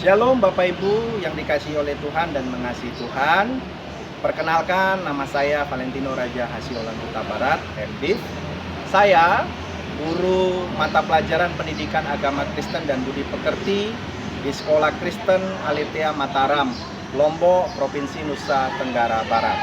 Shalom Bapak Ibu yang dikasihi oleh Tuhan dan mengasihi Tuhan. Perkenalkan, nama saya Valentino Raja Hasiolan Huta Barat, MDiv. Saya guru mata pelajaran pendidikan agama Kristen dan budi pekerti di Sekolah Kristen Aletheia Mataram, Lombok, Provinsi Nusa Tenggara Barat.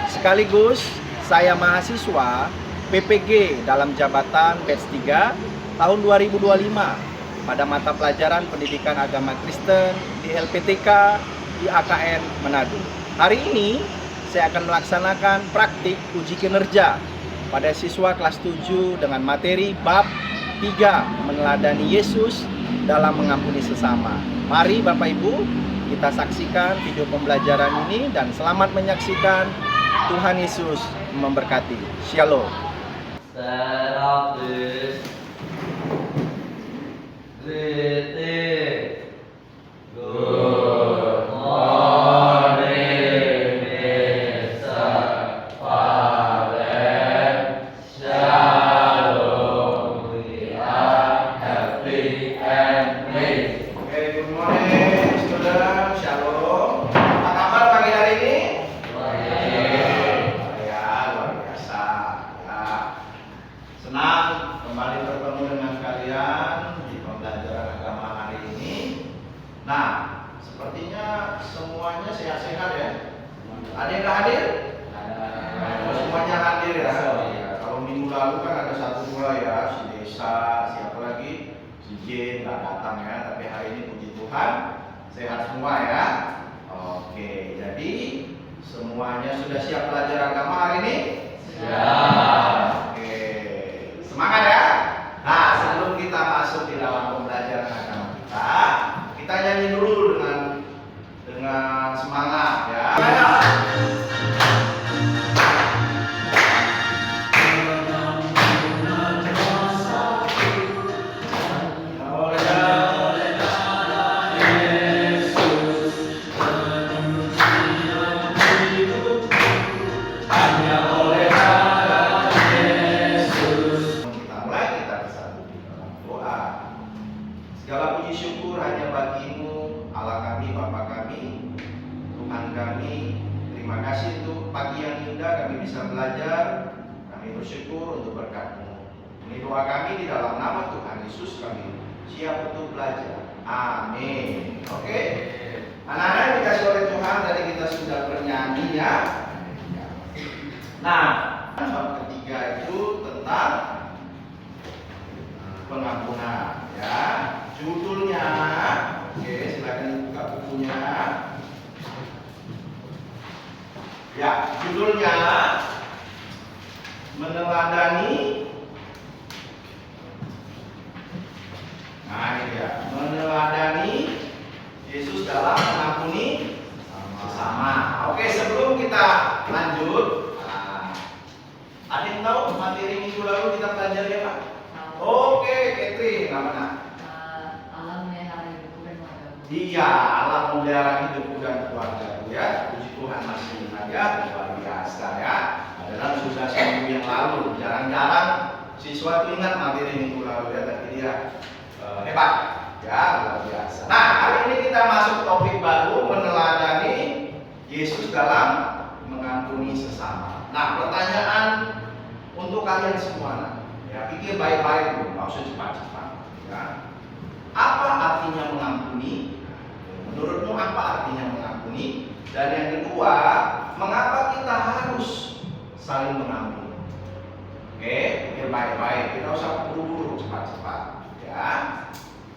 Sekaligus saya mahasiswa PPG dalam jabatan batch 3 tahun 2025 pada mata pelajaran pendidikan agama Kristen di LPTK di AKN Manado. Hari ini saya akan melaksanakan praktik uji kinerja pada siswa kelas 7 dengan materi bab 3 meneladani Yesus dalam mengampuni sesama. Mari Bapak Ibu kita saksikan video pembelajaran ini dan selamat menyaksikan. Tuhan Yesus memberkati. Shalom. Good morning, Mr. Valen. Shalom, we are happy and free. Good morning, student. Shalom. Apa kabar pagi hari ini? Ya, luar biasa. Ya. Senang kembali bertemu dengan kalian di pembelajaran agama hari ini. Nah, sepertinya semuanya sehat-sehat ya. Ada yang nggak hadir? Oh, semuanya hadir ya. Kalau minggu lalu kan ada 1-2 ya, si Desa, siapa lagi? Si Jin nggak datang ya. Tapi hari ini puji Tuhan sehat semua ya. Oke, jadi semuanya sudah siap belajar agama hari ini? Siap. Oke, semangat ya. Nah, sebelum kita masuk di dalam pembelajaran agama kita nyanyi dulu dengan semangat ya. Segala puji syukur hanya bagimu, Allah kami, Bapa kami, Tuhan kami. Terima kasih untuk pagi yang indah kami bisa belajar. Kami bersyukur untuk berkat-Mu. Ini doa kami di dalam nama Tuhan Yesus, kami siap untuk belajar. Amin. Oke. Anak-anak yang dikasih oleh Tuhan, tadi kita sudah bernyanyi ya. Nah, bab ketiga itu tentang pengampunan ya. Judulnya, oke, silakan dibuka bukunya. Ya, judulnya meneladani. Nah, ini dia, meneladani Yesus dalam mengampuni sesama. Oke, sebelum kita lanjut, ada yang tahu materi minggu lalu kita belajar ya Pak? Oke, Catherine, nggak mana? Iya, Allah memelihara hidupku dan keluargaku ya. Puji Tuhan masih ingat ya, luar biasa ya. Adalah sudah seminggu yang lalu. Jarang-jarang siswa itu ingat materi minggu lalu ya, tapi dia hebat ya, luar biasa. Nah, hari ini kita masuk topik baru, meneladani Yesus dalam mengampuni sesama. Nah, pertanyaan untuk kalian semua, ya pikir baik-baik dulu, nggak usah cepat-cepat ya. Apa artinya mengampuni? Menurutmu apa artinya mengampuni? Dan yang kedua, mengapa kita harus saling mengampuni? Oke, pikir baik-baik, kita usah buru-buru, cepat-cepat ya.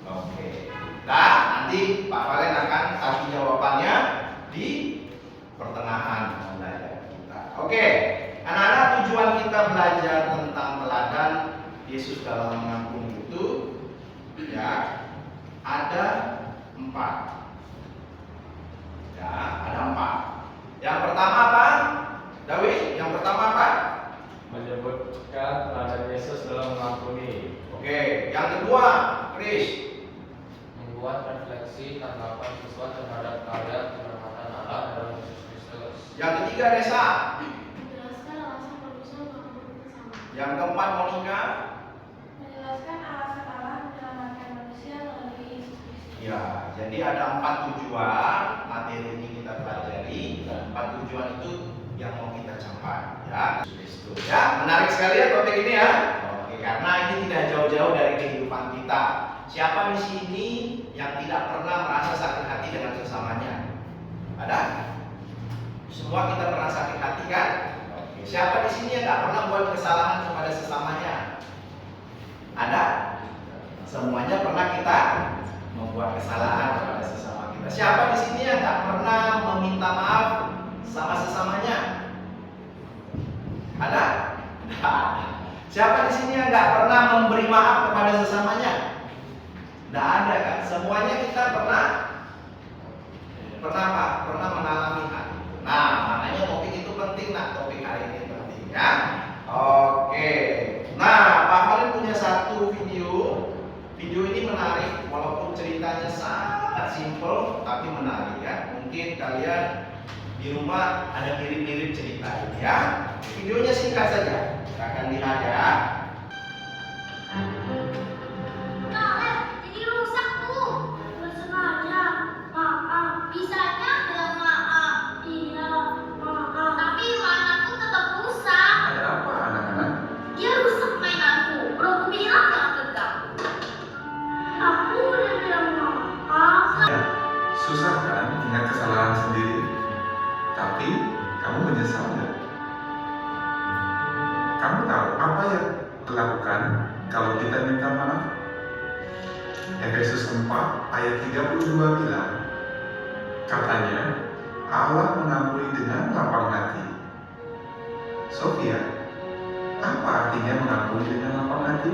Oke. Nah, nanti Pak Valen akan kasih jawabannya di pertengahan pembelajaran kita. Oke, anak-anak, tujuan kita belajar tentang teladan Yesus dalam mengampuni itu ya ada 4. Ya, ada 4. Yang pertama apa? Dawi, yang pertama apa? Menyebutkan teladan Yesus dalam mengampuni. Oke, yang kedua, Chris. Membuat refleksi tanggapan siswa terhadap karya keberkatan Allah dalam Yesus Kristus. Yang ketiga, Resa. Menjelaskan alasan manusia mengampuni sesama. Yang keempat, Monica. Menjelaskan alasan Allah menyelamatkan manusia melalui Yesus Kristus. Ya, Jadi ada 4 tujuan materi ini kita pelajari, dan 4 tujuan itu yang mau kita capai. Ya, ya, menarik sekali ya topik ini ya. Oke, karena ini tidak jauh-jauh dari kehidupan kita. Siapa di sini yang tidak pernah merasa sakit hati dengan sesamanya? Ada? Semua kita pernah sakit hati kan? Oke. Siapa di sini yang nggak pernah buat kesalahan kepada sesamanya? Ada? Semuanya pernah kita membuat kesalahan kepada sesama kita. Siapa di sini yang nggak pernah meminta maaf sama sesamanya? Ada? Nah, siapa di sini yang nggak pernah memberi maaf kepada sesamanya? Nggak ada kan? Semuanya kita pernah apa? Pernah mengalami hal itu. Nah, makanya topik itu penting, nah topik hari ini penting ya. Oke. Nah, Pak Khalid punya satu video. Video ini menarik, walaupun ceritanya sangat simpel tapi menarik ya. Mungkin kalian di rumah ada mirip-mirip cerita ini ya. Videonya singkat saja, kita akan lihat ya. Jadi rusak tuh. Bersengaja. Maaf. Bisanya bilang maaf. Iya, maaf. Tapi mainanku tetap rusak. Ada apa anak-anak? Dia rusak mainanku. Bro, aku bilang jangan tegak. Aku udah bilang maaf. Susah kan ingat kesalahan sendiri? Tapi kamu menyesal nggak? Kamu tahu apa yang dilakukan kalau kita minta maaf? Efesus 4 ayat 32 bilang, katanya Allah mengampuni dengan lapang hati. Sofia, apa artinya mengampuni dengan lapang hati?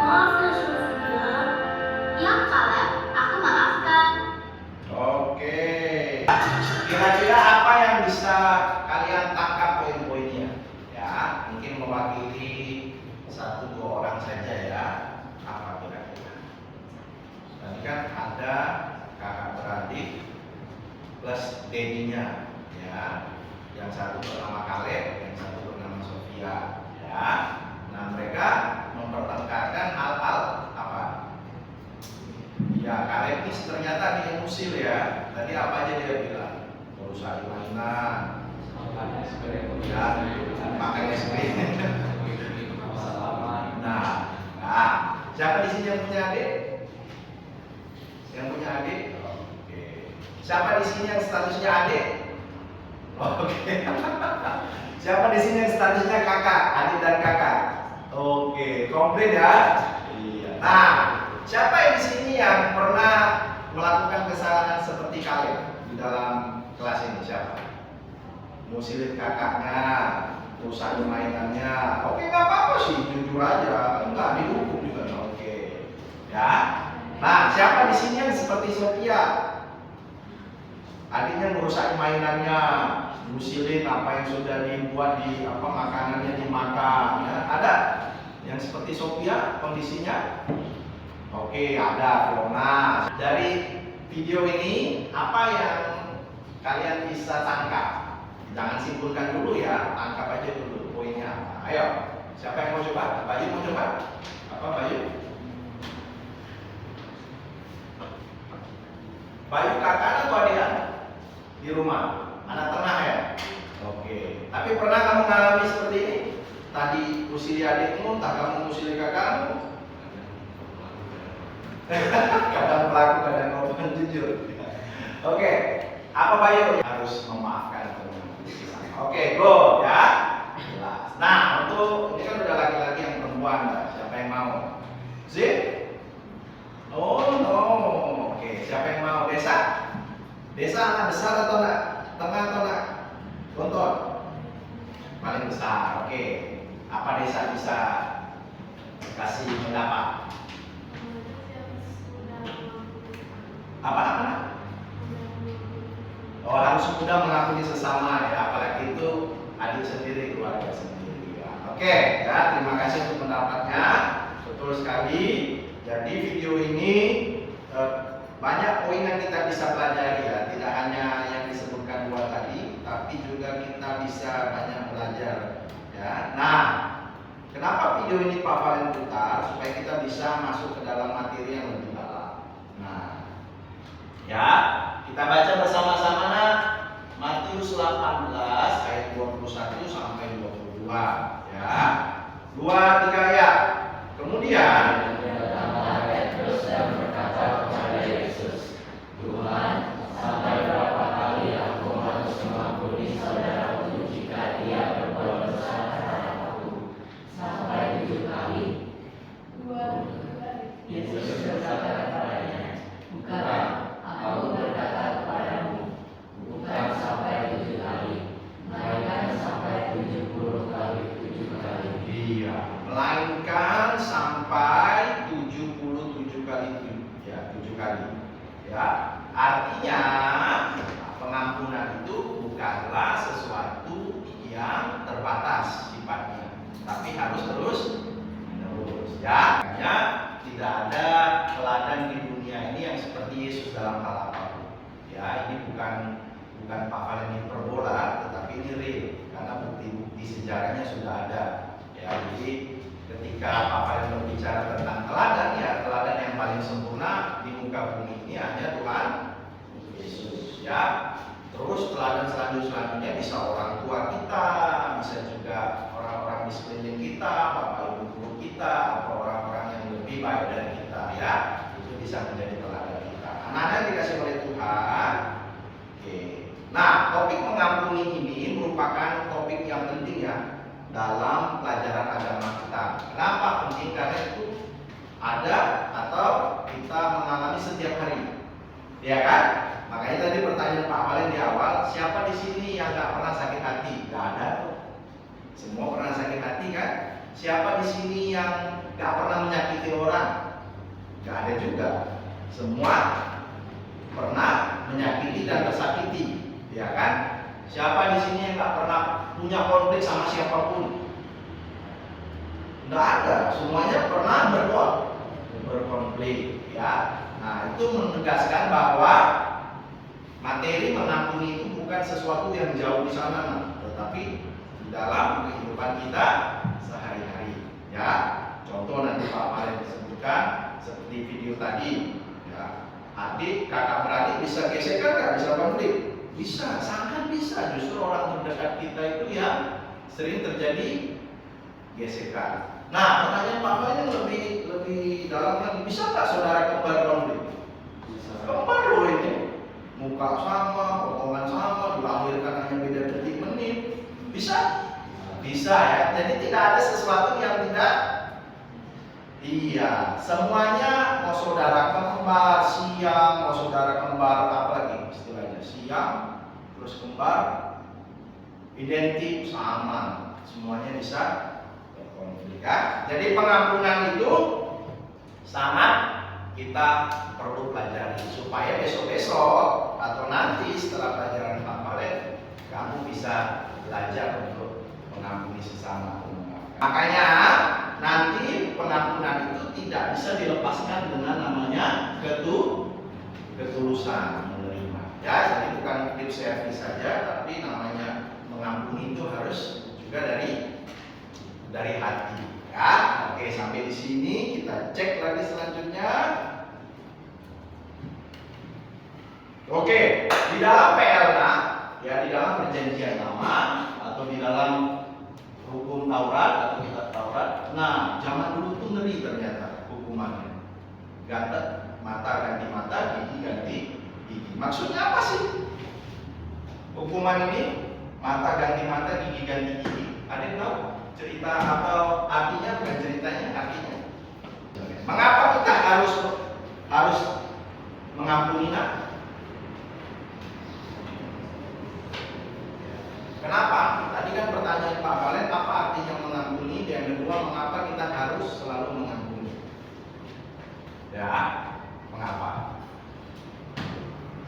Maaf ya, Sofia. Ya, Kaleb. Aku maafkan. Oke. Kira-kira apa yang bisa kalian tangkap poin-poinnya? Ya, mungkin mewakili 1-2 orang saja ya. Apa kira-kira? Tadi kan ada kakak beradik plus dedinya, ya. Yang satu bernama Kaleb, yang satu bernama Sofia, ya. Nah, mereka mempertengkarkan hal-hal apa? Ya, Kaleb ini ternyata dia musil ya. Tadi apa aja dia bilang? Merusak mainan, ya, pakai es krim. Nah, siapa di sini yang punya adik? Yang punya adik? Oke. Siapa di sini yang statusnya adik? Oke. Siapa di sini yang statusnya kakak, adik dan kakak? Oke, komplit ya. Iya. Nah, siapa yang di sini yang pernah melakukan kesalahan seperti Kaleb di dalam kelas ini? Siapa? Musilin kakaknya, rusak mainannya. Oke, nggak apa-apa sih, jujur aja. Nggak dihukum juga. Oke, ya. Nah, siapa di sini yang seperti Sofia? Adiknya merusak mainannya, musilin apa yang sudah dibuat di apa makanannya dimakan. Ya. Ada yang seperti Sofia kondisinya? Oke, ada Fiona. Dari video ini apa yang kalian bisa tangkap? Jangan simpulkan dulu ya, tangkap aja dulu poinnya apa. Ayo, siapa yang mau coba? Bayu mau coba? Apa Bayu? Bayu kakak atau adik di rumah? Anak tengah ya? Oke. Tapi pernah kamu mengalami seperti ini? Tadi usili adikmu, tak kamu usili kakakmu? Kadang pelaku, kadang korban, jujur. Oke. Apa Bayu? Harus memaafkan teman. Oke, go ya. Jelas. Nah, untuk ini kan udah laki-laki yang perempuan, lah. Siapa yang mau? Zip? Oh no. Oke, siapa yang mau? Desa? Desa anak besar atau anak tengah atau anak bontot? Paling besar. Oke. Apa Desa bisa kasih pendapat? Apa? Oh, harus mudah mengampuni sesama ya, apalagi itu adik sendiri, keluarga sendiri ya. Oke, ya, terima kasih untuk pendapatnya, betul sekali. Jadi video ini banyak poin yang kita bisa pelajari ya, tidak hanya yang disebutkan dua tadi, tapi juga kita bisa banyak belajar ya. Nah, kenapa video ini Pak Valen putar? Supaya kita bisa masuk ke dalam materi yang lebih dalam. Nah, ya, kita baca bersama-sama nak. Matius 18 ayat 21 sampai 22 ya. 2-3 ya. Kemudian Petrus dan berkata kepada Yesus, Tuhan, sampai berapa kali aku harus mengampuni saudaraku jika dia berbuat dosa terhadap aku? Sampai 7 kali? Yesus berkata kepadanya, bukan, aku berkata kepadamu, bukan sampai 7 kali, melainkan sampai 70 kali 7 kali. iya, melainkan sampai 77 kali ya, 7 kali. Ya, artinya pengampunan itu bukanlah sesuatu yang terbatas sifatnya, tapi harus terus menerus. Ya, makanya tidak ada teladan di dunia ini yang seperti Yesus dalam hal apapun. Ya, ini bukan Pak Valen hiperbola, tetapi ini real karena bukti-bukti sejarahnya sudah ada. Ya, jadi ketika Pak Valen berbicara tentang teladan, ya teladan yang paling sempurna di muka bumi ini hanya Tuhan Yesus. Ya, terus teladan selanjutnya bisa orang tua kita, bisa juga orang-orang di sekeliling kita, bapak ibu guru kita, atau orang-orang yang lebih baik dari kita. Ya, itu bisa menjadi teladan kita. Anak-anak yang dikasih oleh Tuhan. Oke. Nah, topik mengampuni ini merupakan topik yang penting ya dalam pelajaran agama kita. Kenapa penting? Karena itu ada atau kita mengalami setiap hari, ya kan? Makanya tadi pertanyaan Pak Valen di awal, siapa di sini yang nggak pernah sakit hati? Nggak ada. Semua pernah sakit hati kan? Siapa di sini yang nggak pernah menyakiti orang? Nggak ada juga. Semua pernah menyakiti dan tersakiti, ya kan? Siapa di sini yang nggak pernah punya konflik sama siapapun? Nggak ada. Semuanya pernah berkonflik, ya. Nah, itu menegaskan bahwa materi mengampuni itu bukan sesuatu yang jauh di sana, tetapi di dalam kehidupan kita sehari-hari. Ya, contoh nanti Pak Valen sebutkan seperti video tadi. Ya, adik, kakak beradik bisa gesekan nggak? Bisa konflik? Bisa, sangat bisa. Justru orang terdekat kita itu yang sering terjadi gesekan. Nah, pertanyaan Pak Valen lebih dalam lagi. Bisa nggak saudara kembar konflik? Kembar loh ini. Muka sama, potongan sama, dilahirkan hanya beda detik menit. Bisa? Bisa ya. Jadi tidak ada sesuatu yang tidak. Iya, semuanya mau saudara kembar siang, mau saudara kembar apa lagi istilahnya siang, terus kembar identik sama, semuanya bisa berkonflik. Jadi pengampunan itu sangat kita perlu pelajari supaya besok-besok atau nanti setelah pelajaran Pak Valen kamu bisa belajar untuk mengampuni sesama. Makanya nanti pengampunan itu tidak bisa dilepaskan dengan namanya ketulusan menerima. Ya, jadi bukan lip service saja, tapi namanya mengampuni itu harus juga dari hati. Ya, oke, sampai di sini kita cek lagi selanjutnya. Oke, di dalam PLK, ya di dalam perjanjian lama atau di dalam hukum Taurat atau kitab Taurat. Nah, zaman dulu tuh ngeri ternyata hukumannya. Gatal mata ganti mata, gigi ganti gigi. Maksudnya apa sih? Hukuman ini mata ganti mata, gigi ganti gigi. Ada yang tahu cerita atau artinya? Bukan ceritanya, artinya. Mengapa kita harus mengampuni? Kenapa? Tadi kan pertanyaan Pak Valen, apa artinya mengampuni? Dan kedua, mengapa kita harus selalu mengampuni? Ya, mengapa?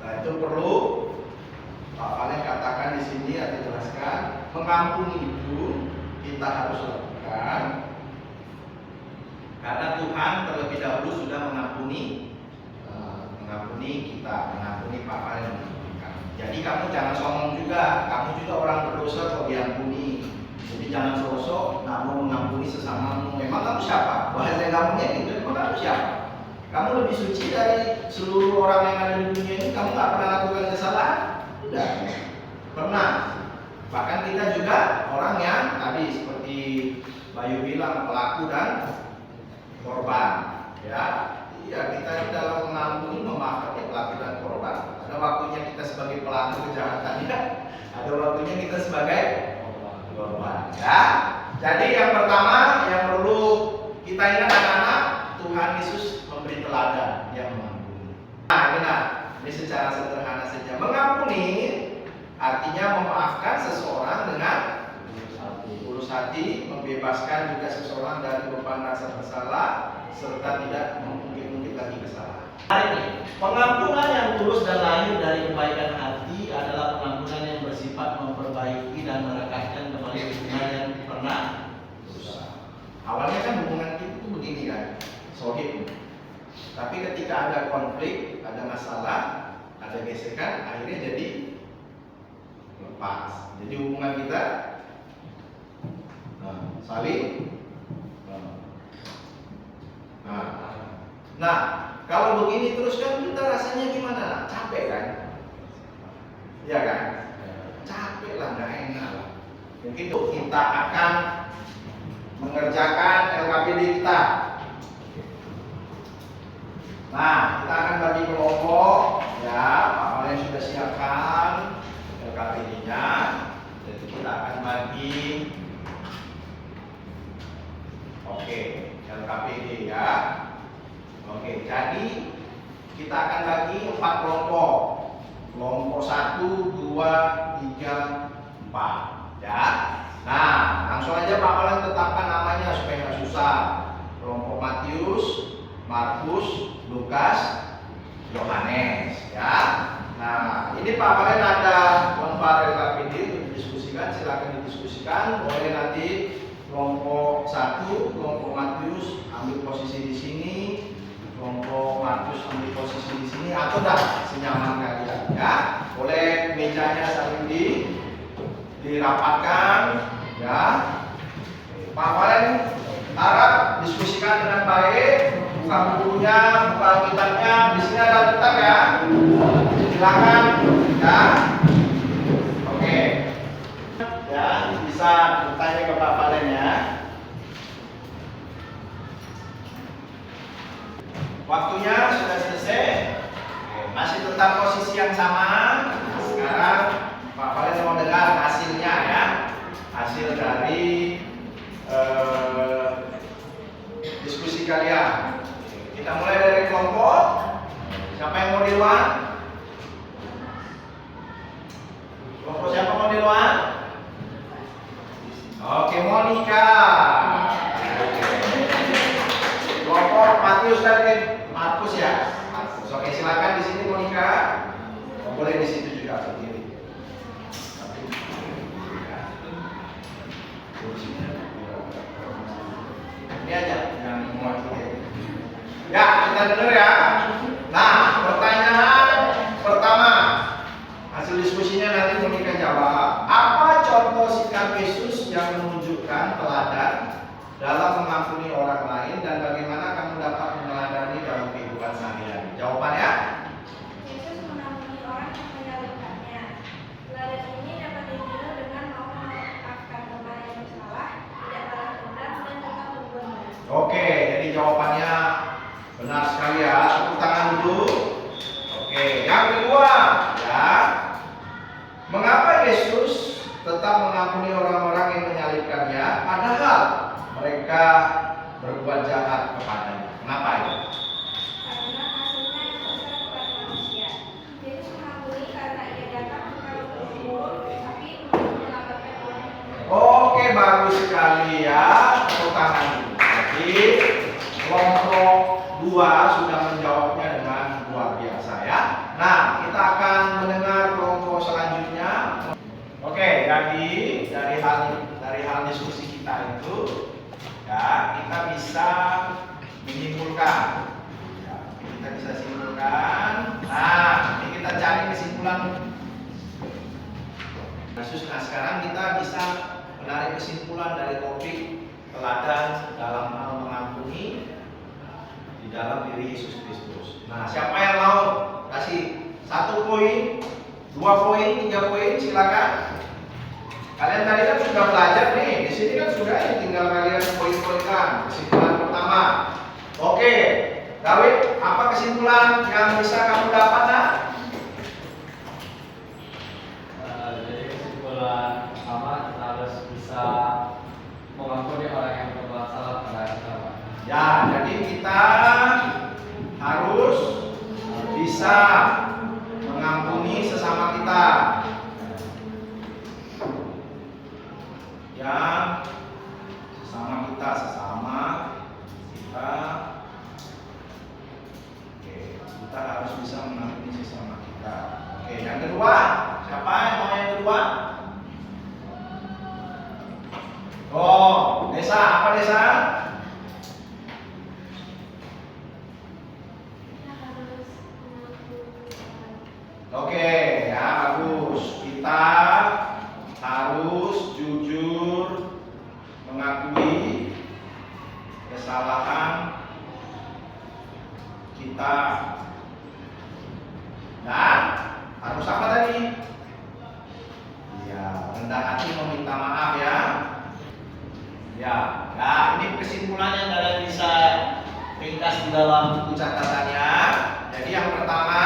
Nah, itu perlu Pak Valen katakan di sini atau jelaskan. Mengampuni itu kita harus lakukan Karena Tuhan terlebih dahulu sudah mengampuni kita, mengampuni Papa yang mengampuni kamu. Jadi kamu jangan sombong juga, kamu juga orang berdosa kok diampuni. Jadi jangan sosok nggak mau mengampuni sesamamu. Memang kamu siapa? Bahasa kamunya gitu. Memang kamu siapa? Kamu lebih suci dari seluruh orang yang ada di dunia ini. Kamu nggak pernah lakukan kesalahan? Tidak pernah. Bahkan kita juga orang yang tadi seperti Bayu bilang pelaku dan korban. Ya, iya kita di dalam mengampuni memaafkan pelaku dan korban. Ada waktunya kita sebagai pelaku kejahatannya, ada waktunya kita sebagai korban. Ya, jadi yang pertama yang perlu kita ingat anak-anak, Tuhan Yesus memberi teladan yang mengampuni. Nah, benar. Ini secara sederhana saja. Mengampuni artinya memaafkan seseorang dengan tulus hati, membebaskan juga seseorang dari beban rasa bersalah, serta tidak mengungkit-ungkit lagi kesalahan. Hari ini, pengampunan yang tulus dan lahir dari kebaikan hati adalah pengampunan yang bersifat memperbaiki dan merekatkan kembali hubungan yang pernah rusak. Awalnya kan hubungan kita itu begini kan, sohib. Tapi ketika ada konflik, ada masalah, ada gesekan, akhirnya jadi lepas. Jadi hubungan kita saling. Nah, kalau begini terus kan kita rasanya gimana? Capek kan? Iya kan? Capek lah, nggak enak lah. Mungkin kita akan mengerjakan LKPD kita. Nah, kita akan bagi kelompok, ya, apa yang sudah siapkan LKPD-nya. Jadi kita akan bagi, oke, LKPD ya. Oke, jadi kita akan bagi 4 kelompok. Kelompok 1, 2, 3, 4. Ya. Nah, langsung aja Pak Alan tetapkan namanya supaya nggak susah. Kelompok Matius, Markus, Lukas, Yohanes. Ya. Nah, ini Pak Alan ada lembar LKPD untuk didiskusikan. Silakan didiskusikan. Boleh nanti kelompok 1, kelompok Matius ambil posisi di sini. Kelompok Markus ambil posisi di sini atau dah senyaman kalian ya. Boleh mejanya saling dirapatkan ya. Pak Valen harap diskusikan dengan baik, buka bukunya, buka kitabnya, di sini ada kitab ya. Silakan ya. Oke. Ya, bisa bertanya ke Pak Valen ya. Waktunya sudah selesai. Masih tetap posisi yang sama. Nah, sekarang Pak Valen mau dengar hasilnya ya. Hasil dari diskusi kalian. Kita mulai dari kelompok. Siapa yang mau duluan? Kelompok siapa mau duluan? Oke, Monica. Kelompok Matius dan Markus ya. Markus. Oke, silakan di sini Monica. Boleh di situ juga berdiri. Ini aja yang mewakili. Ya, kita dengar ya. Nah, pertanyaan pertama. Hasil diskusinya nanti Monica jawab. Apa contoh sikap Yesus yang menunjukkan teladan dalam mengampuni orang lain dan bagaimana kamu dapat meneladani dalam kehidupan sehari-hari? Jawabannya? Yesus mengampuni orang yang menyalibkannya. Teladan ini dapat ditiru dengan mau memaafkan orang yang bersalah, tidak balas dendam dan tetap berbuat. Oke, jadi jawabannya benar sekali ya. Tepuk tangan dulu. Oke, yang kedua ya. Mengapa Yesus tetap mengampuni orang-orang yang menyalibkannya padahal mereka berbuat jahat kepadanya? Kenapa itu? Karena hasilnya yang besar kepada manusia. Yesus mengampuni karena ia datang bukan untuk membunuh, tapi untuk menyelamatkan orang yang Oke, bagus sekali ya. Tepuk tangan dulu. Jadi kelompok 2 sudah menjawabnya dengan luar biasa ya. Nah, kita akan mendengar kelompok selanjutnya. Oke, jadi dari hal diskusi kita itu ya, kita bisa menyimpulkan. Ya, kita bisa simpulkan. Nah, ini kita cari kesimpulan. Nah, sekarang kita bisa menarik kesimpulan dari topik teladan dalam hal mengampuni di dalam diri Yesus Kristus. Nah, siapa yang mau kasih 1 poin, 2 poin, 3 poin, silakan. Kalian tadi kan sudah belajar nih, di sini kan sudah, ya, tinggal kalian poin-poinkan. Kesimpulan pertama. Oke, David, apa kesimpulan yang bisa kamu dapat, nak? Jadi kesimpulan pertama, kita harus bisa mengampuni orang yang berbuat salah pada kita, Pak. Ya, jadi kita harus bisa mengampuni sesama kita. Ya, sesama kita. Oke, kita harus bisa mengampuni sesama kita. Oke, yang kedua, siapa yang mau yang kedua? Oh, Desa, apa Desa? Kita harus mengampuni orang. Oke, ya bagus. Kita harus jujur mengakui kesalahan kita dan harus apa tadi? Ya, rendah hati meminta maaf ya. Ya, ini kesimpulannya kalian bisa ringkas di dalam buku catatannya. Jadi yang pertama,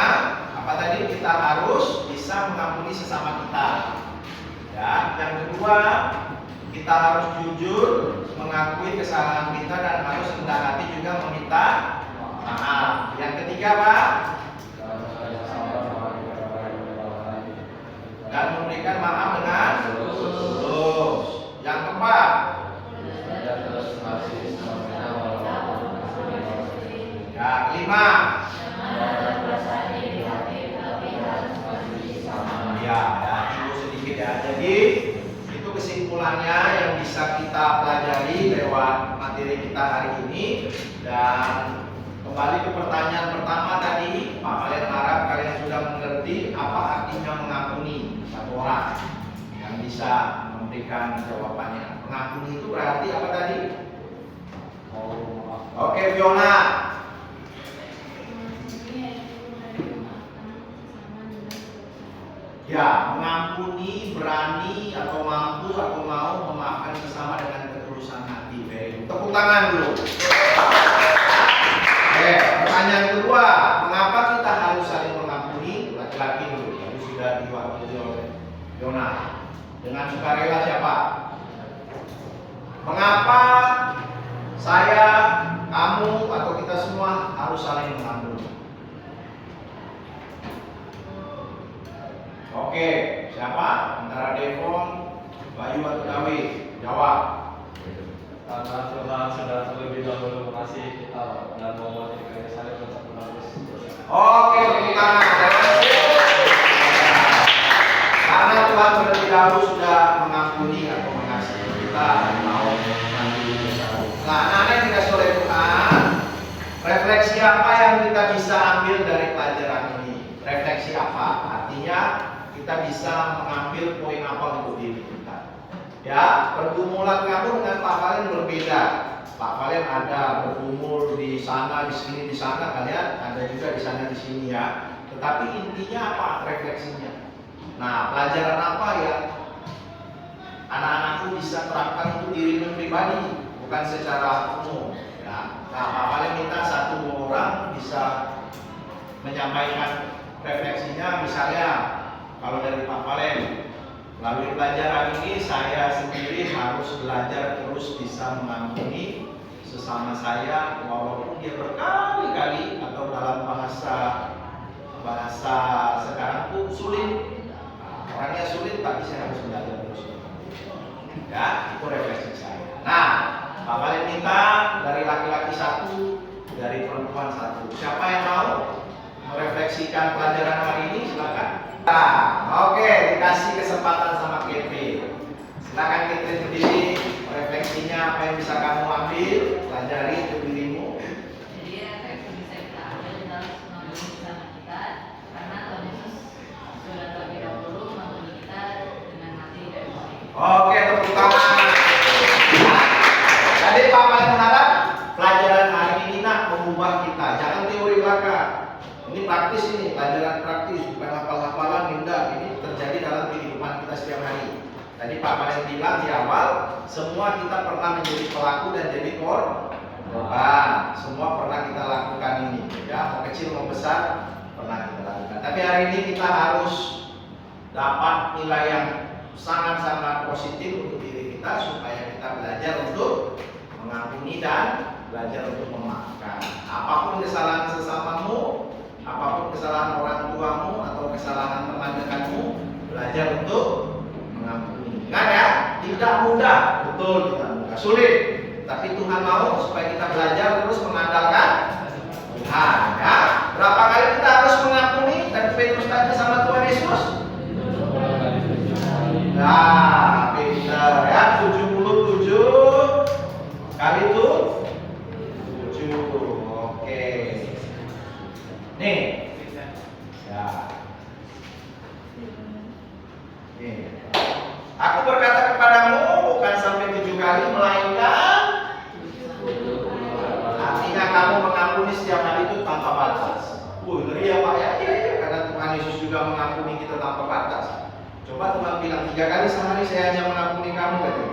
apa tadi? Kita harus bisa mengampuni sesama kita. Ya, yang kedua, kita harus jujur mengakui kesalahan kita dan harus rendah hati juga meminta maaf. Yang ketiga, Pak, dan memberikan maaf dengan tulus. Yang keempat, ya kelima, ya itu sedikit ya. Jadi itu kesimpulannya yang bisa kita pelajari lewat materi kita hari ini. Dan kembali ke pertanyaan pertama tadi, Pak kalian harap kalian sudah mengerti apa artinya mengampuni satu orang, yang bisa memberikan jawabannya. Mengampuni itu berarti apa tadi? Oke, Fiona. Ya, mengampuni, berani atau mampu atau mau memaafkan sesama dengan ketulusan hati. Very good. Tepuk tangan dulu. Oke, pertanyaan kedua, mengapa kita harus saling mengampuni? Laki-laki dulu, tadi sudah diwakili oleh Fiona. Dengan sukarela siapa? Mengapa saya, kamu, atau kita semua harus saling mengampuni? Oke, siapa? Antara Devon, Bayu atau David? Jawab. Karena Tuhan sudah terlebih dahulu mengasihi kita dan mau menjadikan saling untuk menerus. Oke, tepuk tangan. Karena Tuhan terlebih dahulu sudah mengampuni atau mengasihi kita dan mau mengampuni dosa. Nah, anak-anak yang dikasih oleh Tuhan, refleksi apa yang kita bisa ambil dari pelajaran ini? Refleksi apa? Artinya kita bisa mengambil poin apa untuk diri kita. Ya, pergumulan kamu dengan Pak Valen berbeda. Pak Valen ada bergumul di sana, di sini, di sana. Kalian ada juga di sana, di sini ya. Tetapi intinya apa? Refleksinya. Nah, pelajaran apa ya anak-anakku bisa terapkan untuk dirimu pribadi, bukan secara umum. Ya. Nah, Pak Valen minta satu orang bisa menyampaikan refleksinya, misalnya kalau dari Pak Valen, melalui pelajaran ini saya sendiri harus belajar terus bisa mengampuni sesama saya walaupun dia berkali-kali atau dalam bahasa sekarang pun sulit. Nah, orangnya sulit tapi saya harus belajar terus. Ya, itu refleksi saya. Nah, Pak Valen minta dari laki-laki satu, dari perempuan satu. Siapa yang mau merefleksikan pelajaran hari ini? Silakan. Nah, oke, dikasih kesempatan sama Kevin. Silakan Kevin berdiri, refleksinya apa yang bisa kamu ambil, pelajari untuk dirimu. Jadi Pak paling berharap pelajaran hari ini nak mengubah kita. Jangan teori belaka. Ini praktis ini, pelajaran praktis, bukan hafal-hafalan, tidak. Ini terjadi dalam kehidupan kita setiap hari. Tadi Pak paling bilang di awal, semua kita pernah menjadi pelaku dan jadi korban. Semua pernah kita lakukan ini. Ya, mau kecil mau besar pernah kita lakukan. Tapi hari ini kita harus dapat nilai yang sangat-sangat positif untuk diri kita supaya kita belajar untuk mengampuni dan belajar untuk memaafkan. Apapun kesalahan sesamamu, apapun kesalahan orang tuamu atau kesalahan teman dekatmu, belajar untuk mengampuni. Ingat ya, tidak mudah, betul tidak mudah, sulit. Tapi Tuhan mau supaya kita belajar terus mengandalkan Tuhan. Ya, berapa kali kita harus mengampuni? Dan Petrus tanya sama Tuhan Yesus. Nah, pintar ya, 77 kali itu 7. Oke. Nih. Ya. Nih. Aku berkata kepadamu bukan sampai 7 kali melainkan artinya kamu mengampuni setiap hari itu tanpa batas. Ngeri ya Pak ya? Iya, karena Tuhan Yesus juga mengampuni kita tanpa batas. Coba Tuhan bilang 3 kali sehari saya hanya mengampuni kamu gitu.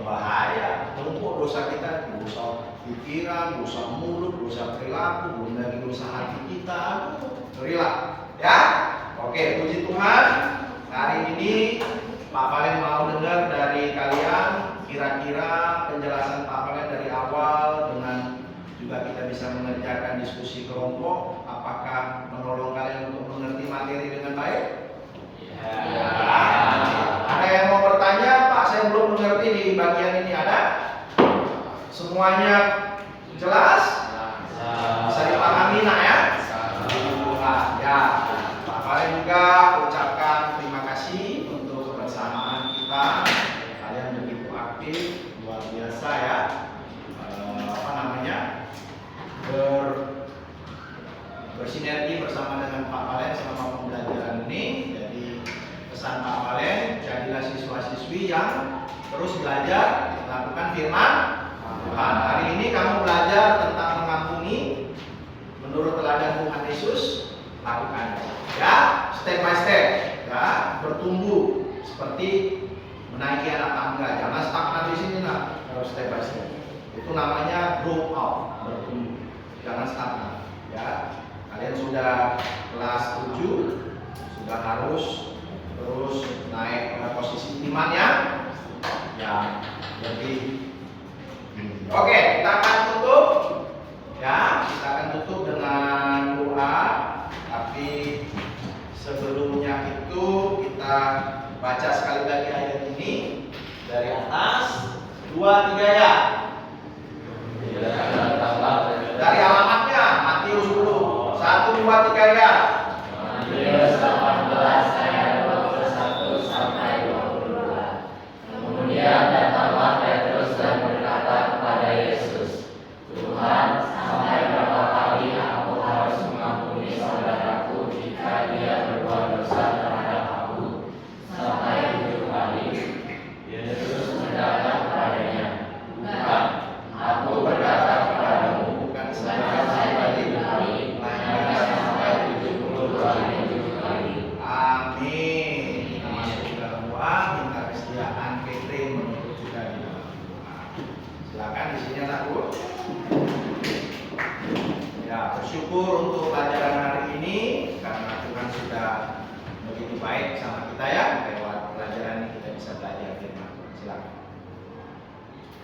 Bahaya, tumpuk dosa kita, dosa pikiran, dosa mulut, dosa perilaku, belum lagi dosa hati kita. Ngerilah, ya. Oke, puji Tuhan. Hari ini Pak Valen mau dengar dari kalian kira-kira penjelasan Pak Valen dari awal dengan juga kita bisa mengerjakan diskusi kelompok. Apakah menolong kalian untuk mengerti materi dengan baik? Ya. Ada yang mau bertanya, Pak? Saya belum mengerti di bagian ini ada. Semuanya jelas? Bisa dipahami nak ya? Ya. Pak Valen juga ucapkan terima kasih untuk kebersamaan kita. Kalian begitu aktif, luar biasa ya. Bersinergi bersama dengan Pak Valen selama pembelajaran ini. Jadi pesan Pak Valen, jadilah siswa-siswi yang terus belajar melakukan firman Tuhan. Hari ini kamu belajar tentang mengampuni menurut teladan Tuhan Yesus. Lakukan ya, step by step ya, bertumbuh seperti menaiki anak tangga. Jangan stagnan di sini nah, harus step by step. Itu namanya grow up, bertumbuh. Jangan stagnan ya. Kalian sudah kelas 7, sudah harus terus naik ke posisi iman yang lebih. Oke, kita akan tutup ya. Kita akan tutup dengan doa. Tapi sebelumnya itu kita baca sekali lagi ayat ini dari atas 2, 3 ya. Dari alamatnya Matius 10. 1, 2, 3 ya. Matius 18 ayat 21 sampai 22. Kemudian datanglah Petrus dan berkata kepada Yesus, Tuhan, sampai berapa kali aku harus mengampuni saudaraku jika dia berbuat dosa terhadap aku? Sampai 7 kali. Yesus berkata kepadanya, bukan, aku berkata kepadamu, bukan sampai 7 kali. Amin. Kita masuk ke dalam doa, minta kesediaan Catherine menutup juga di dalam doa. Silakan di sini anakku. Ya, bersyukur untuk pelajaran hari ini karena Tuhan sudah begitu baik sama kita ya. Lewat pelajaran ini kita bisa belajar firman Tuhan. Silakan.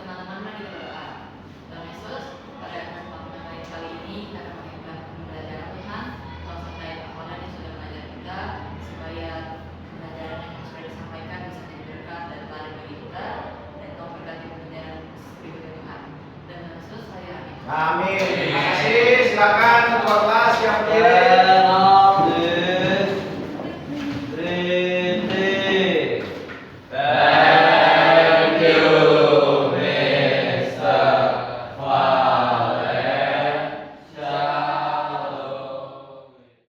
Teman-teman mari kita berdoa. Tuhan Yesus, pada kesempatan kali ini karena mengingat pembelajaran Tuhan, tolong sertai Pak Valen yang sudah mengajar kita supaya pembelajaran yang sudah disampaikan bisa jadi berkat dan teladan bagi kita dan tolong berkati pembelajaran berikutnya Tuhan. Dan Yesus saya amin. Amin. Terima kasih. Silakan ketua kelas yang berdiri.